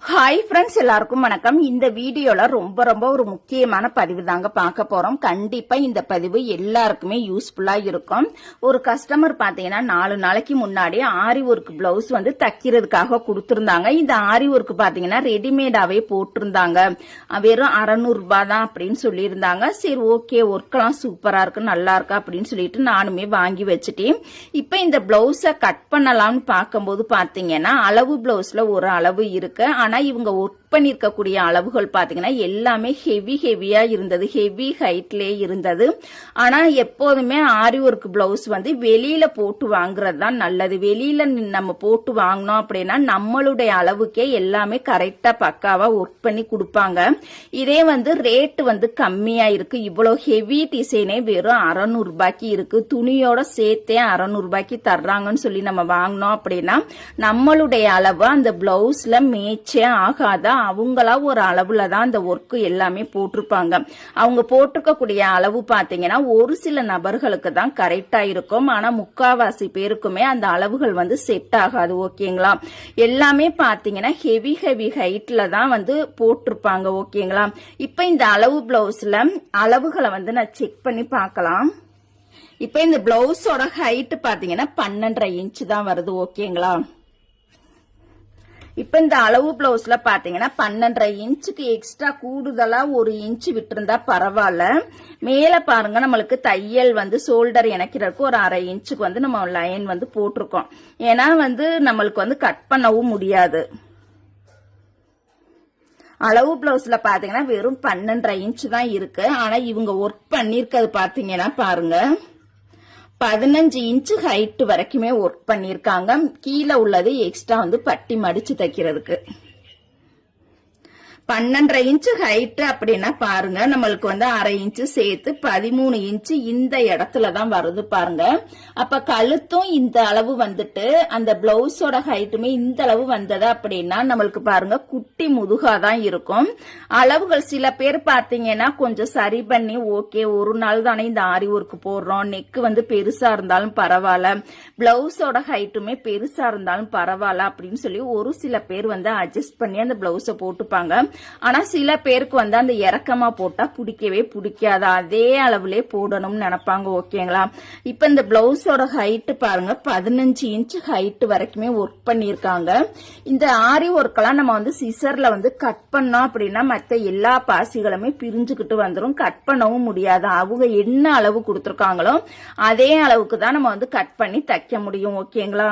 Hi friends, எல்லாருக்கும் வணக்கம். இந்த வீடியோல ரொம்ப ஒரு முக்கியமான பதிவு தாங்க பார்க்க போறோம். கண்டிப்பா இந்த பதிவு எல்லாருக்குமே யூஸ்ஃபுல்லா இருக்கும். ஒரு கஸ்டமர் பாத்தீங்கன்னா 4 நாளைக்கு முன்னாடி ஆரி ஒர்க் பிளவுஸ் வந்து தைக்கிறதுக்காக கொடுத்திருந்தாங்க. இந்த ஆரி ஒர்க் பாத்தீங்கன்னா ரெடிமேடாவே போட்டிருந்தாங்க. வெறும் 600 ரூபாய் தான் அப்படின்னு சொல்லியிருந்தாங்க. சரி, ஓகே, ஒர்க்கெல்லாம் சூப்பரா இருக்கு, நல்லா இருக்கா அப்படின்னு சொல்லிட்டு நானுமே வாங்கி வச்சுட்டேன். இப்ப இந்த பிளவுஸ கட் பண்ணலாம்னு பார்க்கும்போது பாத்தீங்கன்னா அளவு பிளவுஸ்ல ஒரு அளவு இருக்கு. ஆனா இவங்க ஒர்க் பண்ணிருக்கக்கூடிய அளவுகள் பாத்தீங்கன்னா எல்லாமே ஹெவியா இருந்தது, ஹெவி ஹைட்லயே இருந்தது. ஆனா எப்போதுமே ஆரி ஒர்க் பிளவுஸ் வந்து வெளியில போட்டு வாங்குறது தான் நல்லது. வெளியில நம்ம போட்டு வாங்கினோம் அப்படின்னா நம்மளுடைய அளவுக்கே எல்லாமே கரெக்டா பக்காவா ஒர்க் பண்ணி கொடுப்பாங்க. இதே வந்து ரேட் வந்து கம்மியா இருக்கு. இவ்வளவு ஹெவி டிசைனே வெறும் 600 ரூபாய்க்கு இருக்கு. துணியோட சேர்த்தே 600 ரூபாய்க்கு தர்றாங்கன்னு சொல்லி நம்ம வாங்கினோம் அப்படின்னா நம்மளுடைய அளவு அந்த பிளவுஸ்ல மேட்சே ஆகாத. அவங்களா ஒரு அளவுல தான் அந்த ஒர்க் எல்லாமே போட்டிருப்பாங்க. அவங்க போட்டிருக்கக்கூடிய அளவு பாத்தீங்கன்னா ஒரு சில நபர்களுக்கு தான் கரெக்டா இருக்கும். ஆனா முக்காவாசி பேருக்குமே அந்த அளவுகள் வந்து செட் ஆகாது. ஓகேங்களா? எல்லாமே பாத்தீங்கன்னா ஹெவி ஹைட்ல தான் வந்து போட்டிருப்பாங்க. ஓகேங்களா? இப்ப இந்த அளவு பிளவுஸ்ல அளவுகளை வந்து நான் செக் பண்ணி பார்க்கலாம். இப்ப இந்த பிளவுஸோட ஹைட் பாத்தீங்கன்னா 12.5 இன்ச் தான் வருது. ஓகேங்களா? இப்ப இந்த அளவு பிளவுஸ்ல பாத்தீங்கன்னா 12.5 இன்ச்சுக்கு எக்ஸ்ட்ரா கூடுதலா 1 இன்ச் விட்டுருந்தா பரவாயில்ல. மேல பாருங்க, நம்மளுக்கு தையல் வந்து ஷோல்டர் இணைக்கிறதுக்கு ஒரு 1/2 இன்ச்சுக்கு வந்து நம்ம லைன் வந்து போட்டிருக்கோம். ஏன்னா வந்து நம்மளுக்கு வந்து கட் பண்ணவும் முடியாது. அளவு பிளவுஸ்ல பாத்தீங்கன்னா வெறும் 12.5 இன்ச் தான் இருக்கு. ஆனா இவங்க ஒர்க் பண்ணிருக்கிறது பாத்தீங்கன்னா பாருங்க 15 இன்ச்சு ஹைட் வரைக்குமே ஒர்க் பண்ணிருக்காங்க. கீழே உள்ளது எக்ஸ்ட்ரா வந்து பட்டி மடிச்சு தைக்கிறதுக்கு. 12.5 இன்ச்சு ஹைட் அப்படின்னா பாருங்க, நம்மளுக்கு வந்து 1/2 இன்ச்சு சேர்த்து 13 இன்ச்சு இந்த இடத்துல தான் வருது பாருங்க. அப்ப கழுத்தும் இந்த அளவு வந்துட்டு அந்த பிளவுஸோட ஹைட்டுமே இந்த அளவு வந்தது அப்படின்னா நம்மளுக்கு பாருங்க குட்டி முதுகா தான் இருக்கும். அளவுகள் சில பேர் பாத்தீங்கன்னா கொஞ்சம் சரி பண்ணி, ஓகே ஒரு நாள் தானே இந்த ஆரி ஒர்க் போடுறோம், நெக்கு வந்து பெருசா இருந்தாலும் பரவாயில்ல, பிளவுஸோட ஹைட்டுமே பெருசா இருந்தாலும் பரவாயில்ல அப்படின்னு சொல்லி ஒரு சில பேர் வந்து அட்ஜஸ்ட் பண்ணி அந்த பிளவுஸ போட்டுப்பாங்க. ஆனா சில பேருக்கு வந்து அந்த இறக்கமா போட்டா பிடிக்கவே பிடிக்காது, அதே அளவுலே போடணும்னு நினைப்பாங்க. ஓகேங்களா? இப்ப இந்த பிளவுஸோட ஹைட் பாருங்க 15 இன்ச் ஹைட் வரைக்குமே ஒர்க் பண்ணிருக்காங்க. இந்த ஆரி ஒர்க் எல்லாம் நம்ம வந்து சிசர்ல வந்து கட் பண்ணோம் அப்படின்னா மத்த எல்லா பாசிகளுமே பிரிஞ்சுக்கிட்டு வந்துடும், கட் பண்ணவும் முடியாது. அவங்க என்ன அளவு கொடுத்திருக்காங்களோ அதே அளவுக்கு தான் நம்ம வந்து கட் பண்ணி தைக்க முடியும். ஓகேங்களா?